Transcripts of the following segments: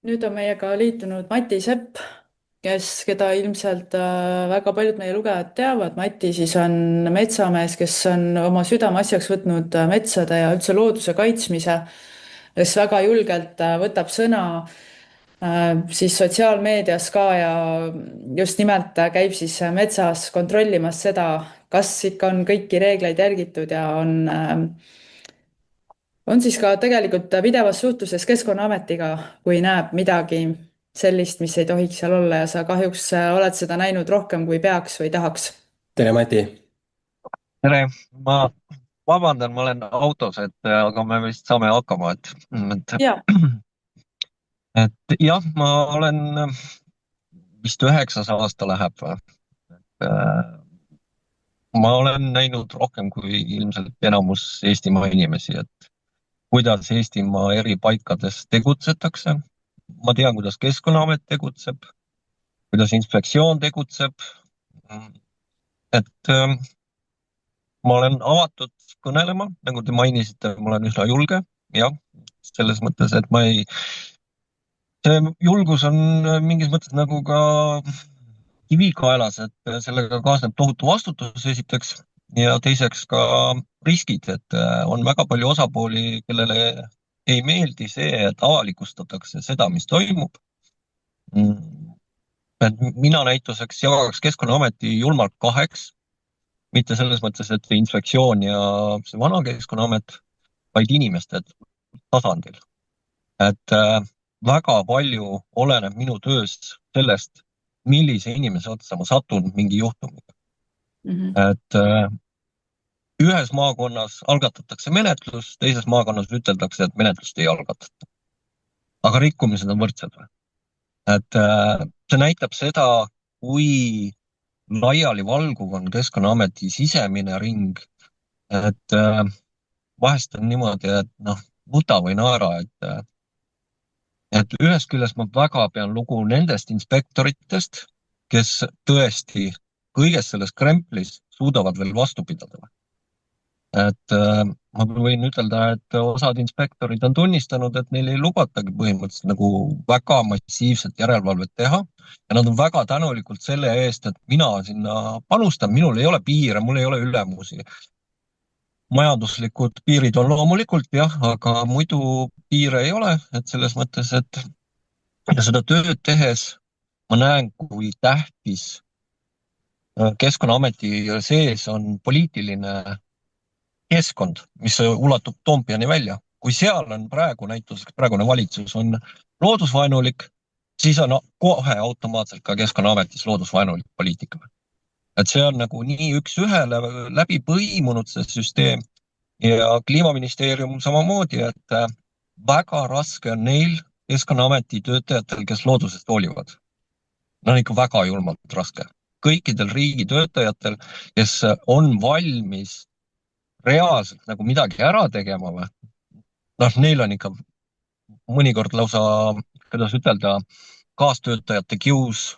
Nüüd on meiega liitunud Mati Sepp, keda ilmselt väga paljud meie lugejad teavad. Mati siis on metsamees, kes on oma südameasjaks võtnud metsade ja üldse looduse kaitsmise, kes väga julgelt võtab sõna siis sotsiaalmeedias ka ja just nimelt käib siis metsas kontrollimas seda, kas ikka on kõiki reegleid järgitud ja on siis ka tegelikult pidevas suhtluses Keskkonnaametiga, kui näeb midagi sellist, mis ei tohiks seal olla ja sa kahjuks oled seda näinud rohkem, kui peaks või tahaks. tere, Mati! tere, ma vabandan, ma olen autos, aga me vist saame hakkama, et, ja, et jah, ma olen vist 9. aasta läheb. Ma olen näinud rohkem kui ilmselt enamus Eestimaa inimesi, et kuidas Eestimaa eri paikades tegutsetakse. Ma tean, kuidas Keskkonnaamet tegutseb, kuidas inspektsioon tegutseb. Et ma olen avatud kõnelema, nagu te mainisite, ma olen üsna julge, jah, selles mõttes, et see julgus on mingis mõttes nagu ka kivi kaelas, et sellega kaasneb tohutu vastutus esiteks ja teiseks ka riskid, et on väga palju osapooli, kellele ei meeldi see, et avalikustatakse seda, mis toimub. Et mina näituseks jagaks Keskkonnaameti julmalt kaheks, mitte selles mõttes, et inspektsioon ja see vana Keskkonnaamet, vaid inimeste tasandil. Et väga palju oleneb minu tööst sellest, millise inimese otsa ma satun mingi juhtumiga. Et ühes maakonnas algatatakse menetlus, teises maakonnas üteldakse, et menetlust ei algatata. Aga rikkumised on võrdsed. Et see näitab seda, kui laiali valguv on Keskkonnaameti sisemine ring, et vahest on niimoodi, et võta või naera, et ühest küljest ma väga pean lugu nendest inspektoritest, kes tõesti kõiges selles kremplis suudavad veel vastu pidada. Et ma võin ütelda, et osad inspektorid on tunnistanud, et neil ei lubatagi põhimõtteliselt nagu väga massiivset järelevalvet teha ja nad on väga tänulikult selle eest, et mina sinna panustan, minul ei ole piire, mul ei ole ülemusi. Majanduslikud piirid on loomulikult jah, aga muidu piire ei ole, et selles mõttes, et ja seda tööd tehes ma näen, kui tähtis Keskkonnaameti sees on poliitiline keskkond, mis ulatub Toompeani välja. Kui seal on praegune valitsus on loodusvaenulik, siis on kohe automaatselt ka Keskkonnaametis loodusvaenulik poliitika. Et see on nagu nii üks ühele läbi põimunud see süsteem ja Kliimaministeerium samamoodi, et väga raske on neil Keskkonnaameti töötajatel, kes loodusest hoolivad. On ikka väga julmalt raske. Kõikidel riigi töötajatel, kes on valmis reaalselt nagu midagi ära tegema või? Neil on ikka mõnikord lausa, kuidas ütelda, kaastöötajate kius,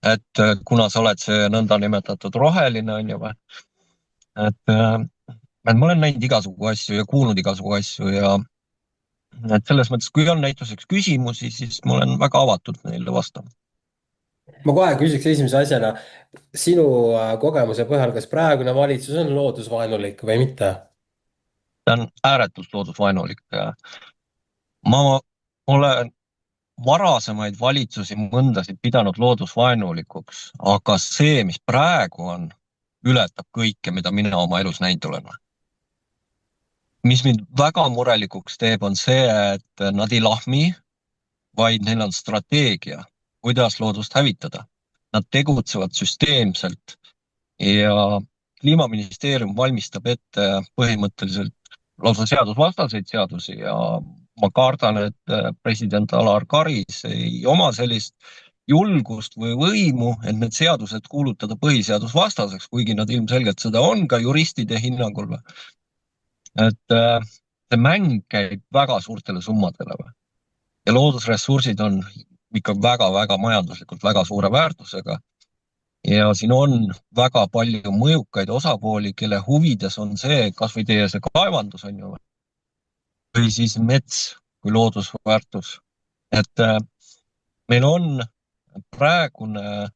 et kuna sa oled see nõnda nimetatud roheline, on ju või? Et ma olen näinud igasugu asju ja kuulnud igasugu asju ja et selles mõttes, kui on näituseks küsimusi, siis ma olen väga avatud neile vastama. Ma kohe küsiks esimese asjana sinu kogemuse põhjal, kas praegune valitsus on loodusvaenulik või mitte? Ta on ääretult loodusvaenulik. Ma olen varasemaid valitsusi mõndasid pidanud loodusvaenulikuks, aga see, mis praegu on, ületab kõike, mida mina oma elus näinud olen. Mis mind väga murelikuks teeb, on see, et nad ei lahmi, vaid neil on strateegia, kuidas loodust hävitada. Nad tegutsevad süsteemselt ja Kliimaministeerium valmistab ette põhimõtteliselt lausa seadusvastaseid seadusi ja ma kardan, et president Alar Karis ei oma sellist julgust või võimu, et need seadused kuulutada põhiseadusvastaseks, kuigi nad ilmselgelt seda on ka juristide hinnangul. Et see mäng käib väga suurtele summadele ja loodusressursid on ikka väga-väga majanduslikult väga suure väärtusega ja siin on väga palju mõjukaid osapooli, kelle huvides on see, kas või teie see kaevandus on ju või siis mets kui loodusväärtus. et meil on praegune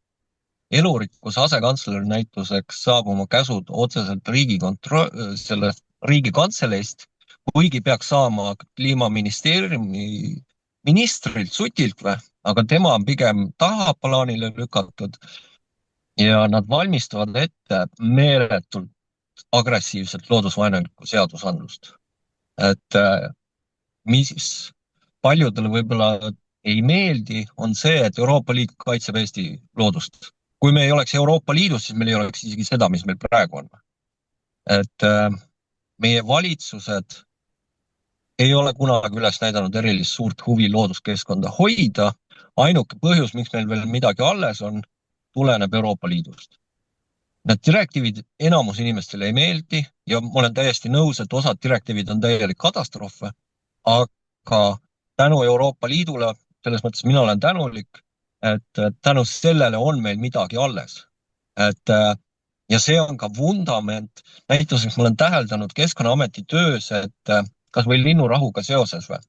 elurikkuse asekantsler näituseks saab oma käsud otseselt sellest riigikantseleist, kuigi peaks saama kliimaministeeriumi ministrilt Sutilt aga tema on pigem tahaplaanile lükatud ja nad valmistavad ette meeletult agressiivset loodusvaenulikku seadusandlust. Et mis paljudele võib-olla ei meeldi, on see, et Euroopa Liit kaitseb Eesti loodust. Kui me ei oleks Euroopa Liidus, siis meil ei oleks isegi seda, mis meil praegu on. Et meie valitsused ei ole kunagi üles näidanud erilist suurt huvi looduskeskkonda hoida. Ainuke põhjus, miks meil veel midagi alles on, tuleneb Euroopa Liidust. Need direktiivid enamus inimestele ei meeldi ja ma olen täiesti nõus, et osad direktiivid on täielik katastroofe, aga tänu Euroopa Liidule, selles mõttes mina olen tänulik, et tänu sellele on meil midagi alles. Ja see on ka vundament. Näituseks ma olen täheldanud Keskkonnaameti töös, et kas või linnurahuga seoses või.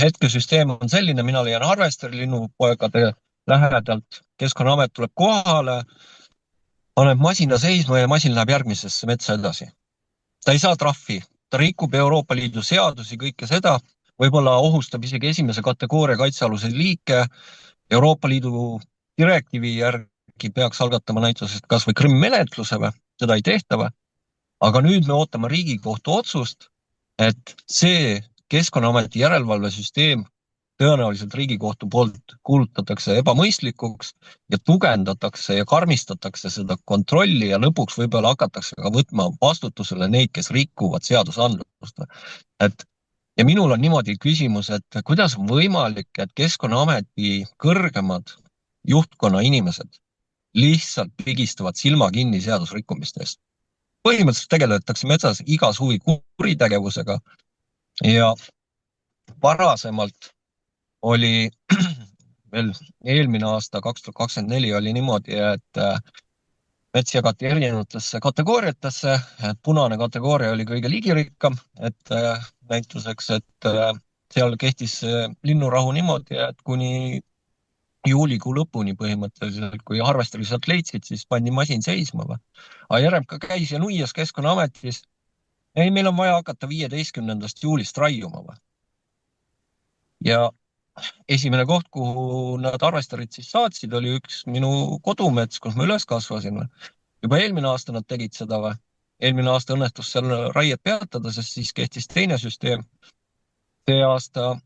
Hetkesüsteem on selline, mina leian Harvesteri linnupoegade lähedalt. Keskkonnaamet tuleb kohale, paneb masina seisma ja masin läheb järgmisesse metsa edasi. Ta ei saa trahvi, ta rikub Euroopa Liidu seadusi, kõike seda, võib-olla ohustab isegi esimese kategooria kaitsealuseid liike. Euroopa Liidu direktiivi järgi peaks algatama näitusest kas või kriminaalmenetluse või, seda ei tehta või. Aga nüüd me ootame Riigikohtu otsust, et see Keskkonnaameti järelevalvesüsteem tõenäoliselt Riigikohtu poolt kuulutatakse ebamõistlikuks ja tugevdatakse ja karmistatakse seda kontrolli ja lõpuks võib-olla hakatakse ka võtma vastutusele neid, kes rikuvad seadusandlust. Ja minul on niimoodi küsimus, et kuidas on võimalik, et Keskkonnaameti kõrgemad juhtkonna inimesed lihtsalt pigistavad silma kinni seadusrikkumistest. Põhimõtteliselt tegeletakse metsas igas huvi kuritegevusega ja varasemalt oli veel eelmine aasta 2024 oli niimoodi, et mets jagati erinevatesse kategooriatesse. Punane kategooria oli kõige liigirikkam, et näituseks, et seal kehtis linnurahu niimoodi, et kuni juulikuu lõpuni põhimõtteliselt, kui Harvesteri sealt leidsid, siis pandi masin seisma. Aga RMK käis ja nuias Keskkonnaametis. Ei, meil on vaja hakata 15. juulist raiuma. Ja esimene koht, kuhu nad Harvesterid siis saatsid, oli üks minu kodumets, kus ma üles kasvasin. Juba eelmine aasta nad tegid seda. Eelmine aasta õnnestus seal raiet peatada, sest siis kehtis teine süsteem. See aasta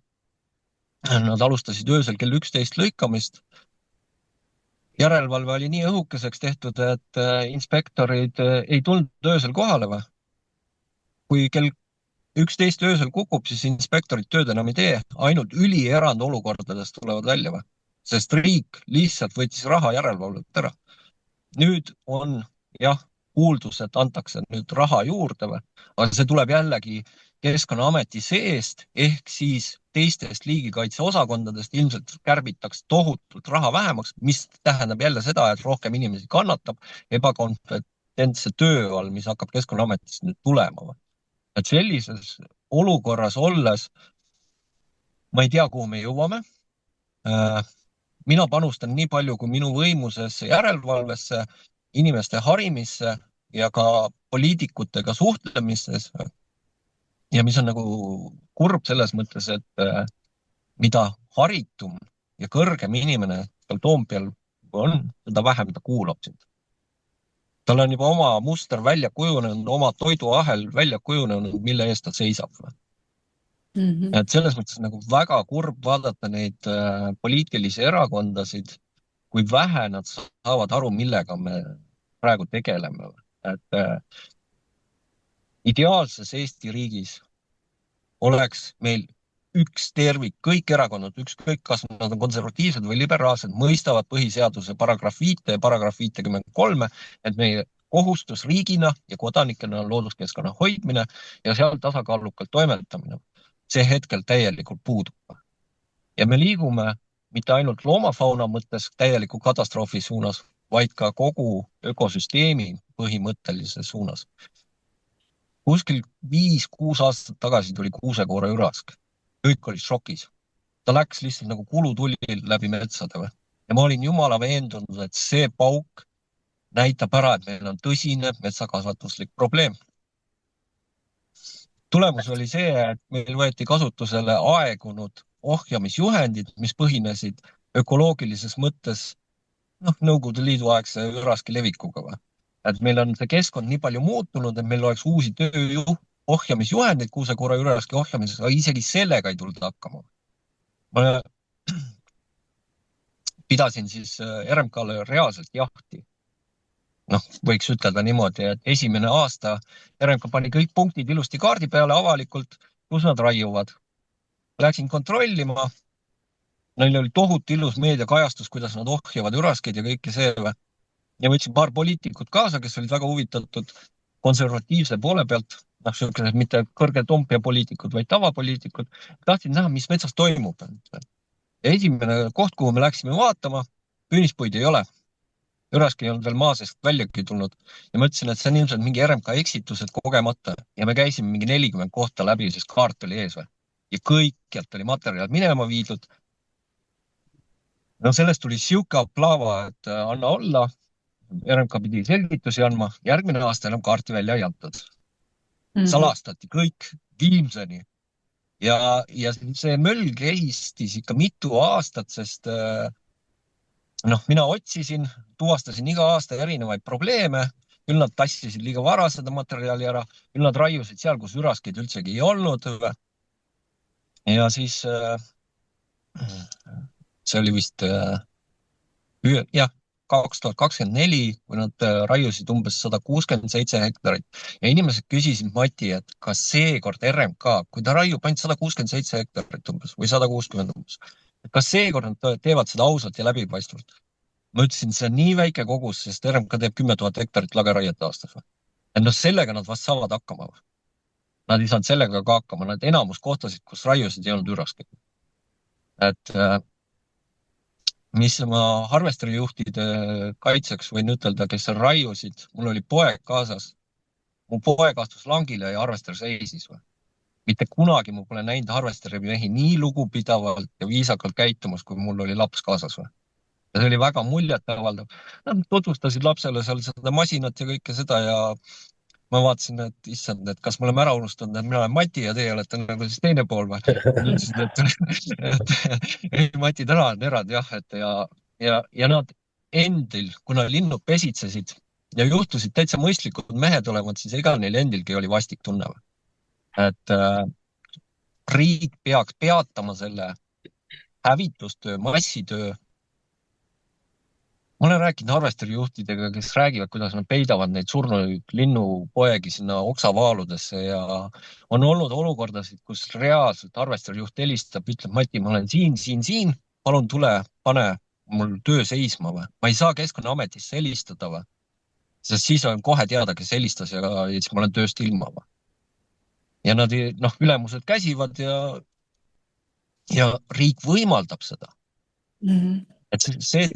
nad alustasid öösel kell 11 lõikamist. Järelevalve oli nii õhukeseks tehtud, et inspektorid ei tulnud öösel kohale. Kui kell 11 öösel kukub, siis inspektorid tööd enam ei tee. Ainult ülierand olukordadest tulevad välja. Sest riik lihtsalt võttis raha järelevalvet ära. Nüüd on, kuuldus, et antakse nüüd raha juurde, aga see tuleb jällegi Keskkonnaameti seest ehk siis teistest liigikaitseosakondadest ilmselt kärbitakse tohutult raha vähemaks, mis tähendab jälle seda, et rohkem inimesi kannatab ebakompetentse töö all, mis hakkab Keskkonnaametist nüüd tulema. Et sellises olukorras olles ma ei tea, kuhu me jõuame. Mina panustan nii palju kui minu võimusesse järelevalvesse, inimeste harimisse ja ka poliitikutega suhtlemistes. Ja mis on nagu kurb selles mõttes, et mida haritum ja kõrgem inimene seal Toompeal on, seda vähem ta kuulab sind. Tal on juba oma muster välja kujunenud, oma toiduahel välja kujunenud, mille eest ta seisab. Et selles mõttes nagu väga kurb vaadata neid poliitilisi erakondasid, kui vähe nad saavad aru, millega me praegu tegeleme. Et ideaalses Eesti riigis oleks meil üks tervik, kõik erakonnad, ükskõik kas nad on konservatiivsed või liberaalsed, mõistavad põhiseaduse paragrahv 5 ja paragrahv 53, et meie kohustus riigina ja kodanikena on looduskeskkonna hoidmine ja seal tasakaalukalt toimetamine. See hetkel täielikult puudub. Ja me liigume mitte ainult loomafauna mõttes täieliku katastroofi suunas, vaid ka kogu ökosüsteemi põhimõttelise suunas. Kuskil 5-6 aastat tagasi tuli kuusekoore ürask. Kõik oli šokis. ta läks lihtsalt nagu kulutuli läbi metsade või. Ja ma olin jumala veendunud, et see pauk näitab ära, et meil on tõsine metsakasvatuslik probleem. Tulemus oli see, et meil võeti kasutusele aegunud ohjamisjuhendid, mis põhinesid ökoloogilises mõttes Nõukogude Liidu aegse üraski levikuga või. Et meil on see keskkond nii palju muutunud, et meil oleks uusi ohjamisjuhendeid kuusekoore üraski ohjamises, aga isegi sellega ei tulnud hakkama. Ma pidasin siis RMK-le reaalselt jahti. Võiks ütelda niimoodi, et esimene aasta RMK pani kõik punktid ilusti kaardi peale avalikult, kus nad raiuvad. Läksin kontrollima. Neil oli tohutu ilus meediakajastus, kuidas nad ohjavad üraskeid ja kõike see. Ja võtsin paar poliitikut kaasa, kes olid väga huvitatud konservatiivse poole pealt. Mitte kõrge tompja poliitikud, vaid tavapoliitikud. Tahtsin näha, mis metsas toimub. Ja esimene koht, kuhu me läksime vaatama, püünispuid ei ole. Üraski ei olnud veel maa seest väljagi tulnud. Ja mõtlesin, et see on ilmselt mingi RMK eksitused kogemata. Ja me käisime mingi 40 kohta läbi, sest kaart oli ees. Ja kõikjalt oli materjal minema viidud. Sellest tuli siuke aplaava, et anna olla. RMK pidi selgitusi andma. Järgmine aasta enam kaarti välja ei antud. Salastati kõik viimseni. Ja see möll keistis ikka mitu aastat, sest mina otsisin, tuvastasin iga aasta erinevaid probleeme, küll nad tassisid liiga vara seda materjali ära, küll nad raiusid seal, kus üraskeid üldsegi ei olnud. Ja siis see oli vist 2024, kui nad raiusid umbes 167 hektarit. Ja inimesed küsisid Mati, et kas seekord RMK, kui ta raiub ainult 167 hektarit umbes või 160 umbes, kas seekord nad teevad seda ausalt ja läbipaistvalt? Ma ütlesin, see on nii väike kogus, sest RMK teeb 10 000 hektarit lageraiet aastas. Et sellega nad vast saavad hakkama. Nad ei saanud sellega ka hakkama. Nad enamus kohtasid, kus raiusid ei olnud üraskeid. Et mis ma harvesterijuhtide kaitseks võin ütelda, kes seal raiusid, mul oli poeg kaasas. Mu poeg astus langile ja harvester seisis. Mitte kunagi ma pole näinud harvesteri mehi nii lugupidavalt ja viisakalt käitumas, kui mul oli laps kaasas. Ja see oli väga muljetavaldav. Nad tutvustasid lapsele seal seda masinat ja kõike seda ja ma vaatasin, et issand, et kas me oleme ära unustanud, et mina olen Mati ja teie olete nagu siis teine pool või. Ütlesid, et Mati täna on erad jah, ja nad endil, kuna linnud pesitsesid ja juhtusid täitsa mõistlikud mehed olevat, siis ega neil endilgi oli vastik tunne. Et riik peaks peatama selle hävitustöö, massitöö. Ma olen rääkinud harvesterijuhtidega, kes räägivad, kuidas nad peidavad neid surnuid linnupoegi sinna oksavaaludesse ja on olnud olukordasid, kus reaalselt harvesterijuht helistab, ütleb, Mati, ma olen siin, palun tule, pane mul töö seisma või. Ma ei saa Keskkonnaametisse helistada või, sest siis on kohe teada, kes helistas ja siis ma olen tööst ilma või. Ja nad ülemused käsivad ja riik võimaldab seda. Et see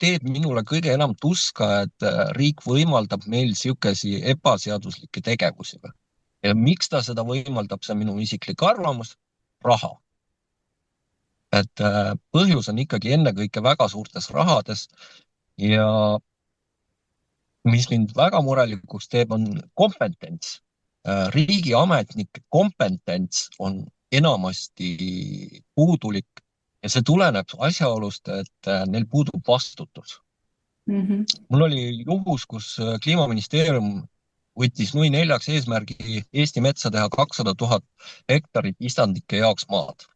teeb minule kõige enam tuska, et riik võimaldab meil siukesi ebaseaduslikke tegevusi. Ja miks ta seda võimaldab, see on minu isiklik arvamus, raha. Et põhjus on ikkagi ennekõike väga suurtes rahades ja mis mind väga murelikuks teeb, on kompetents. Riigiametnike kompetents on enamasti puudulik. Ja see tuleneb asjaolust, et neil puudub vastutus. Mul oli juhus, kus Kliimaministeerium võttis nui 4 eesmärgi Eesti metsa teha 200 000 hektarit istandike jaoks maad.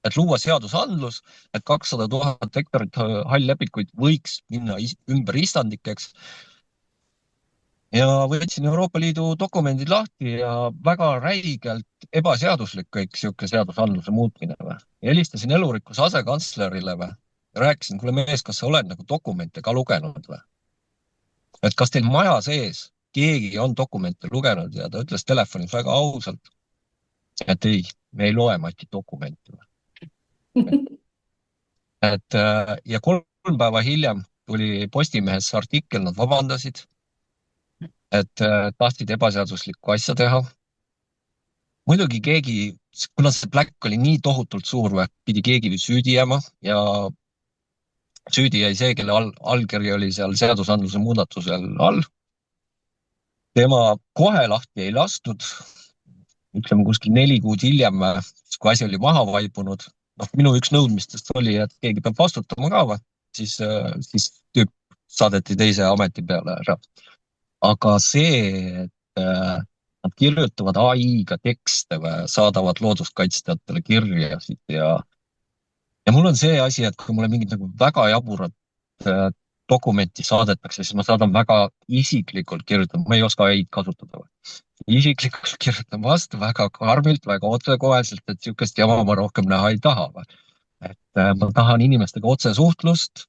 Et luua seadusandlus, et 200 000 hektarit hall-lepikuid võiks minna ümber istandikeks. Ja võtsin Euroopa Liidu dokumendid lahti ja väga räigelt ebaseaduslik kõik siuke seadusandluse muutmine. Ja helistasin elurikkuse asekantslerile ja rääkisin, kuule mees, kas sa oled nagu dokumente ka lugenud või? Et kas teil maja sees keegi on dokumente lugenud ja ta ütles telefonis väga ausalt, et ei, me ei loe Mati dokumenti. Et ja 3 päeva hiljem tuli Postimehes artikkel, nad vabandasid, et tahtsid ebaseaduslikku asja teha. muidugi keegi, kuna see Black oli nii tohutult suur, pidi keegi süüdi jääma ja süüdi jäi see, kelle allkiri oli seal seadusandluse muudatusel all. Tema kohe lahti ei lastud, ütleme kuskil 4 kuud hiljem, kui asi oli maha vaibunud. Minu üks nõudmistest oli, et keegi peab vastutama ka, siis tüüp saadeti teise ameti peale ära. Aga see, et nad kirjutavad AI-ga tekste või saadavad looduskaitsjatele kirjasid ja mul on see asi, et kui mulle mingid nagu väga jaburad dokumenti saadetakse, siis ma saadan väga isiklikult kirjutan, ma ei oska AI-d kasutada. Isiklikult kirjutan vastu väga karmilt, väga otsekoheselt, et niisugust jama ma rohkem näha ei taha. Et ma tahan inimestega otsesuhtlust.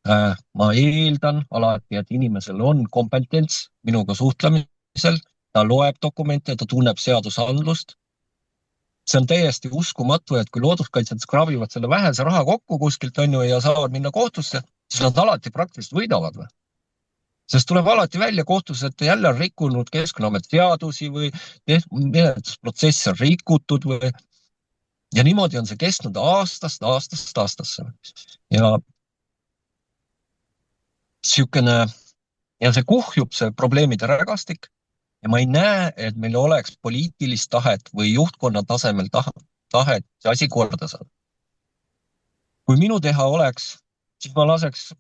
Ma eeldan alati, et inimesel on kompetents minuga suhtlemisel, ta loeb dokumente, ta tunneb seadusandlust. See on täiesti uskumatu, et kui looduskaitsjad kraabivad selle vähese raha kokku kuskilt ja saavad minna kohtusse, siis nad alati praktiliselt võidavad. Sest tuleb alati välja kohtus, et jälle on rikkunud Keskkonnaamet seadusi või menetlusprotsess on rikutud ja niimoodi on see kestnud aastast aastasse. Ja see kuhjub see probleemide rägastik ja ma ei näe, et meil oleks poliitilist tahet või juhtkonna tasemel tahet see asi korda saada. Kui minu teha oleks, siis ma laseks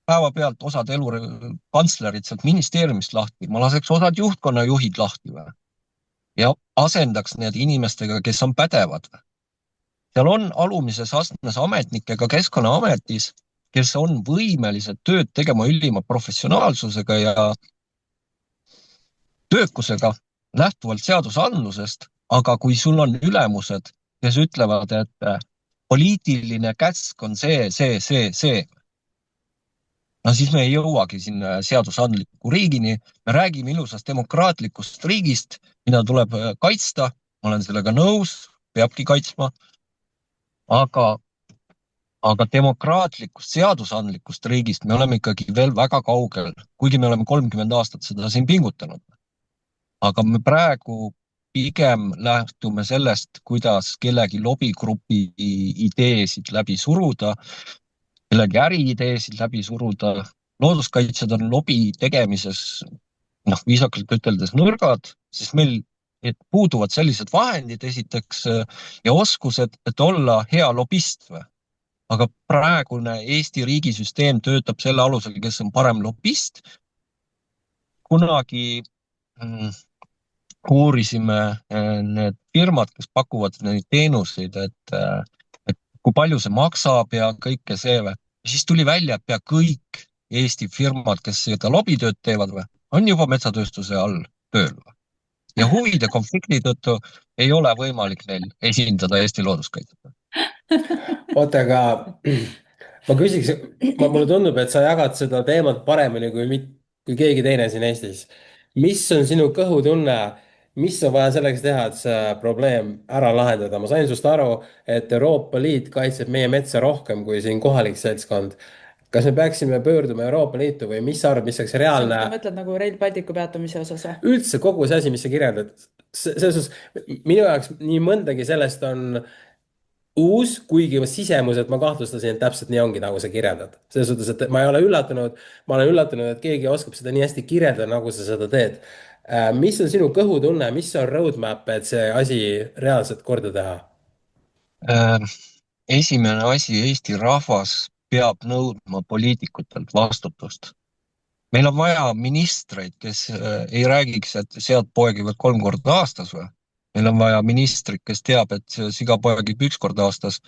päevapealt osad kantslerid sealt ministeeriumist lahti, ma laseks osad juhtkonnajuhid lahti ja asendaks need inimestega, kes on pädevad. Seal on alumises astmes ametnikega Keskkonnaametis, kes on võimelised tööd tegema ülima professionaalsusega ja töökusega lähtuvalt seadusandlusest, aga kui sul on ülemused, kes ütlevad, et poliitiline käsk on see, siis me ei jõuagi sinna seadusandliku riigini. Me räägime ilusast demokraatlikust riigist, mida tuleb kaitsta, ma olen sellega nõus, peabki kaitsma, aga demokraatlikust seadusandlikust riigist me oleme ikkagi veel väga kaugel, kuigi me oleme 30 aastat seda siin pingutanud. Aga me praegu pigem lähtume sellest, kuidas kellegi lobigrupi ideesid läbi suruda, kellegi äriideesid läbi suruda. Looduskaitsjad on lobi tegemises, viisakalt üteldes nõrgad, sest meil puuduvad sellised vahendid esiteks ja oskused, et olla hea lobist. Aga praegune Eesti riigisüsteem töötab selle alusel, kes on parem lobist. Kunagi uurisime need firmad, kes pakuvad neid teenuseid, et kui palju see maksab ja kõike see. Ja siis tuli välja, et pea kõik Eesti firmad, kes seda lobitööd teevad, on juba metsatööstuse all tööl. Ja huvide konflikti tõttu ei ole võimalik neil esindada Eesti looduskaitset. Oota, aga ma küsiks, mulle tundub, et sa jagad seda teemat paremini kui keegi teine siin Eestis. Mis on sinu kõhutunne, mis on vaja selleks teha, et see probleem ära lahendada? Ma sain sust aru, et Euroopa Liit kaitseb meie metsa rohkem kui siin kohalik seltskond. Kas me peaksime pöörduma Euroopa Liitu või mis sa arvad, mis oleks reaalne? Sa mõtled nagu Rail Balticu peatamise osas? Üldse kogu see asi, mis sa kirjeldad. Selles minu jaoks nii mõndagi sellest on uus, kuigi sisemuselt ma kahtlustasin, et täpselt nii ongi, nagu sa kirjeldad. Selles suhtes, et ma olen üllatunud, et keegi oskab seda nii hästi kirjeldada, nagu sa seda teed. Mis on sinu kõhutunne, mis on roadmap, et see asi reaalselt korda teha? Esimene asi, Eesti rahvas peab nõudma poliitikutelt vastutust. Meil on vaja ministreid, kes ei räägiks, et sead poegivad 3 korda aastas või. Meil on vaja ministrit, kes teab, et siga poegib 1 kord aastas.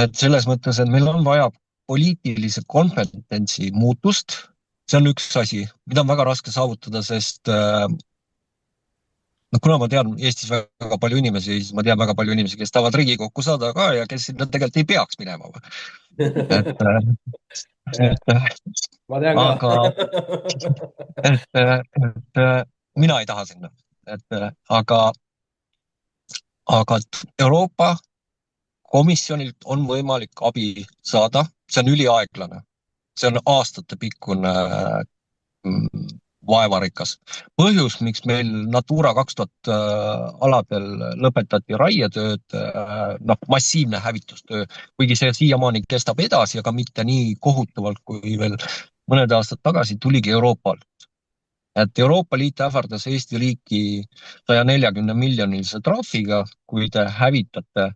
Et selles mõttes, et meil on vaja poliitilise kompetentsi muutust. See on üks asi, mida on väga raske saavutada, sest kuna ma tean Eestis väga palju inimesi, siis ma tean väga palju inimesi, kes tahavad Riigikokku saada ka ja kes sinna tegelikult ei peaks minema. Ma tean ka. Mina ei taha sinna. Aga Euroopa Komisjonilt on võimalik abi saada, see on üliaeglane, see on aastatepikkune vaevarikas. Põhjus, miks meil Natura 2000 aladel lõpetati raietööd, massiivne hävitustöö, kuigi see siiamaani kestab edasi, aga mitte nii kohutavalt kui veel mõned aastad tagasi, tuligi Euroopalt. Et Euroopa Liit ähvardas Eesti riiki 140 miljonilise trahviga, kui te hävitate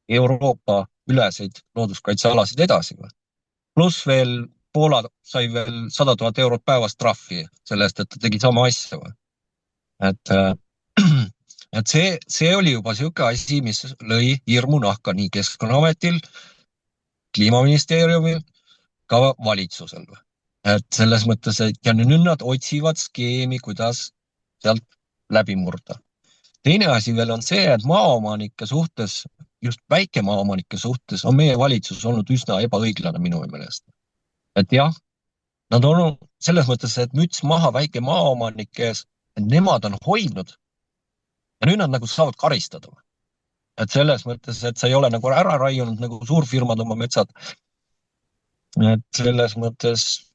Euroopa üleseid looduskaitsealasid edasi. Pluss veel Poola sai veel 100 000 eurot päevast trahvi sellest, et ta tegi sama asja. Et see oli juba siuke asi, mis lõi hirmu nahka nii Keskkonnaametil, Kliimaministeeriumil, ka valitsusel. Et selles mõttes, et ja nüüd nad otsivad skeemi, kuidas sealt läbi murda. Teine asi veel on see, et maaomanike suhtes, just väikemaaomanike suhtes on meie valitsus olnud üsna ebaõiglane minu meelest. Et jah, nad on selles mõttes, et müts maha väike maaomanike ees, et nemad on hoidnud ja nüüd nad nagu saavad karistada. Et selles mõttes, et sa ei ole nagu ära raiunud nagu suurfirmad oma metsad. Et selles mõttes,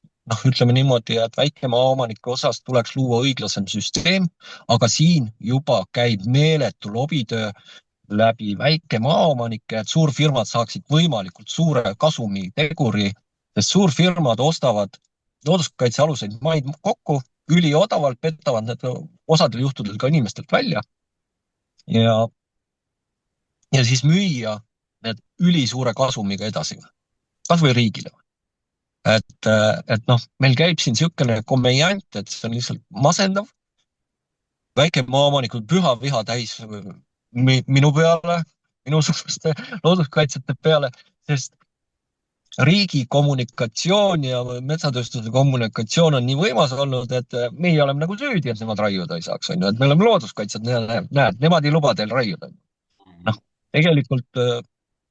ütleme niimoodi, et väike maaomanike osas tuleks luua õiglasem süsteem, aga siin juba käib meeletu lobitöö läbi väike maaomanike, et suurfirmad saaksid võimalikult suure kasumi teguri, sest suurfirmad ostavad looduskaitsealuseid maid kokku, üliodavalt petavad need osadel juhtudel ka inimestelt välja ja siis müüa need ülisuure kasumiga edasi, kas või riigile. Et meil käib siin siukene komejant, et see on lihtsalt masendav. Väike maaomanikud püha viha täis minu peale, minu suguste looduskaitsjate peale, sest riigi kommunikatsioon ja metsatööstuse kommunikatsioon on nii võimas olnud, et meie oleme nagu süüdi, et nemad raiuda ei saaks. Et me oleme looduskaitsjad, näed, nemad ei luba teil raiuda. Tegelikult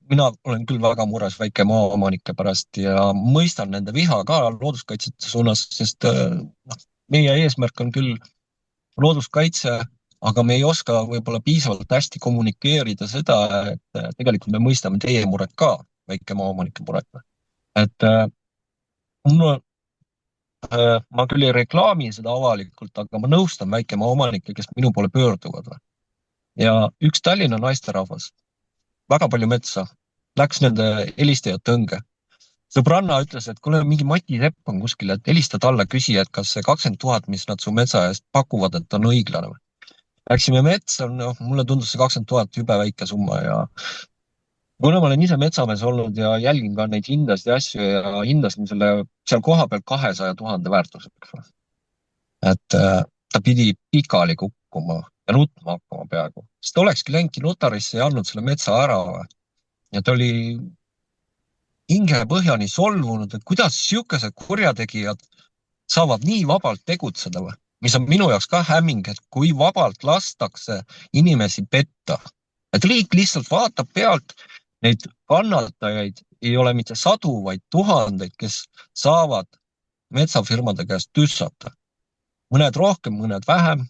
mina olen küll väga mures väike maaomanike pärast ja mõistan nende viha ka looduskaitsjate suunas, sest meie eesmärk on küll looduskaitse, aga me ei oska võib-olla piisavalt hästi kommunikeerida seda, et tegelikult me mõistame teie muret ka, väike maaomanike muret. Et ma küll ei reklaami seda avalikult, aga ma nõustan väike maaomanikke, kes minu poole pöörduvad. Ja üks Tallinna naisterahvas, väga palju metsa, läks nende helistajate õnge. Sõbranna ütles, et kuule, mingi Mati Sepp on kuskil, et helista talle küsi, et kas see 20 000, mis nad su metsa eest pakuvad, et on õiglane. Läksime metsa, mulle tundus see 20 000 jube väike summa ja kuna ma olen ise metsamees olnud ja jälgin ka neid hindasid ja asju ja hindasin selle seal koha peal 200 000 väärtuseks. Et ta pidi pikali kukkuma ja nutma hakkama peaaegu. Sest ta olekski läinudki notarisse ja andnud selle metsa ära. Ja ta oli hinge põhjani solvunud, et kuidas siukesed kurjategijad saavad nii vabalt tegutseda, mis on minu jaoks ka hämming, et kui vabalt lastakse inimesi petta. Et riik lihtsalt vaatab pealt, neid kannatajaid ei ole mitte sadu, vaid tuhandeid, kes saavad metsafirmade käest tüssata. Mõned rohkem, mõned vähem.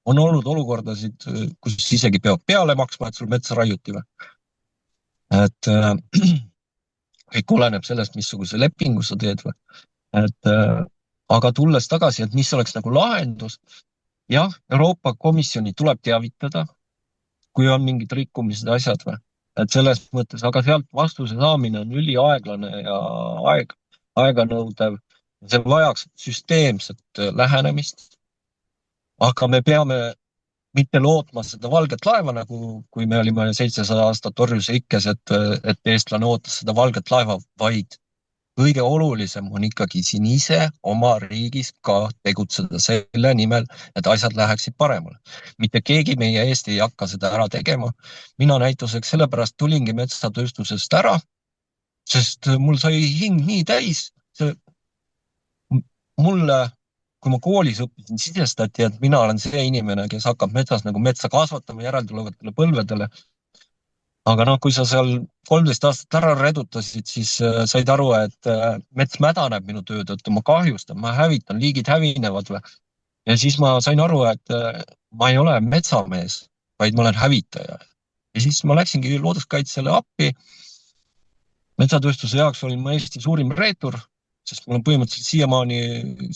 On olnud olukordasid, kus isegi peab peale maksma, et sul metsa raiuti. Et kõik oleneb sellest, missuguse lepingu sa teed. Aga tulles tagasi, et mis oleks nagu lahendus, jah, Euroopa Komisjoni tuleb teavitada, kui on mingid rikkumised asjad. Et selles mõttes, aga sealt vastuse saamine on üliaeglane ja aeganõudev. See vajaks süsteemset lähenemist. Aga me peame mitte lootma seda valget laeva, nagu kui me olime 700 aastat orjuse ikkes, et eestlane ootas seda valget laeva, vaid kõige olulisem on ikkagi siin ise oma riigis ka tegutseda selle nimel, et asjad läheksid paremale. Mitte keegi meie eest ei hakka seda ära tegema. Mina näituseks sellepärast tulingi metsatööstusest ära, sest mul sai hing nii täis. Mulle, kui ma koolis õppisin, sisestati, et mina olen see inimene, kes hakkab metsas nagu metsa kasvatama järeltulevatele põlvedele. Aga kui sa seal 13 aastat ära redutasid, siis said aru, et mets mädaneb minu töö tõttu, ma kahjustan, ma hävitan, liigid hävinevad. Ja siis ma sain aru, et ma ei ole metsamees, vaid ma olen hävitaja. Ja siis ma läksingi looduskaitsele appi. Metsatööstuse jaoks olin ma Eesti suurim reetur. sest mul on põhimõtteliselt siiamaani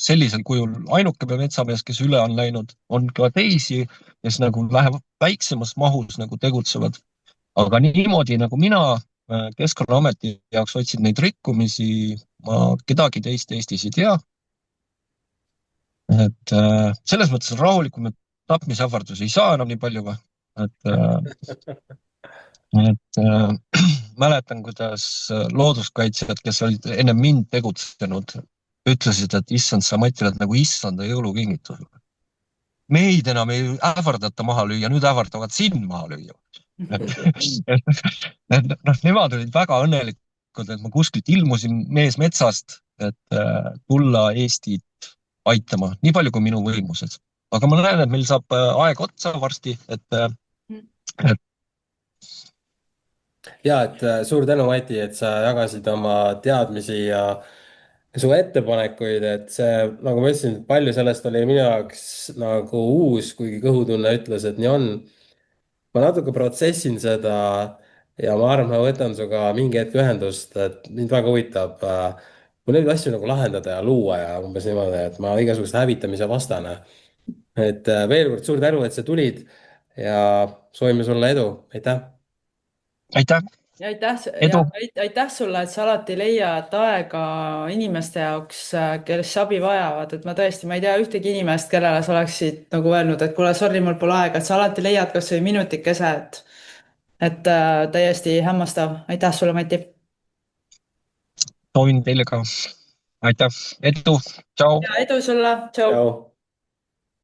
sellisel kujul ainuke metsamees, kes üle on läinud, on ka teisi, kes nagu lähevad väiksemas mahus nagu tegutsevad. Aga niimoodi nagu mina Keskkonnaameti jaoks otsin neid rikkumisi, ma kedagi teist Eestis ei tea. Et selles mõttes on rahulikum, et tapmisähvardusi ei saa enam nii palju või. Et mäletan, kuidas looduskaitsjad, kes olid enne mind tegutsenud, ütlesid, et issand, sa Mati oled nagu issanda jõulukingitus. Meid enam ei ähvardata maha lüüa, nüüd ähvardavad sind maha lüüa. Nemad olid väga õnnelikud, et ma kuskilt ilmusin mees metsast, et tulla Eestit aitama, nii palju kui minu võimuses. Aga ma näen, et meil saab aeg otsa varsti, et ja, et suur tänu, Mati, et sa jagasid oma teadmisi ja su ettepanekuid, et see, nagu ma ütlesin, palju sellest oli minu jaoks nagu uus, kuigi kõhutunne ütles, et nii on. Ma natuke protsessin seda ja ma arvan, ma võtan sinuga mingi hetk ühendust, et mind väga huvitab mul neid asju nagu lahendada ja luua ja umbes niimoodi, et ma igasugust hävitamise vastane. Et veel kord suur tänu, et sa tulid ja soovime sulle edu, aitäh! aitäh! Ja Edu! aitäh sulle, et sa alati leiad aega inimeste jaoks, kes abi vajavad, et ma ei tea ühtegi inimest, kellele sa oleksid nagu öelnud, et kuule, sorry, mul pole aega, et sa alati leiad kas või minutikese, et täiesti hämmastav. Aitäh sulle, Mati! Soovin teile ka. Aitäh! Edu! Tšau! Ja edu sulle! Tšau! Tšau!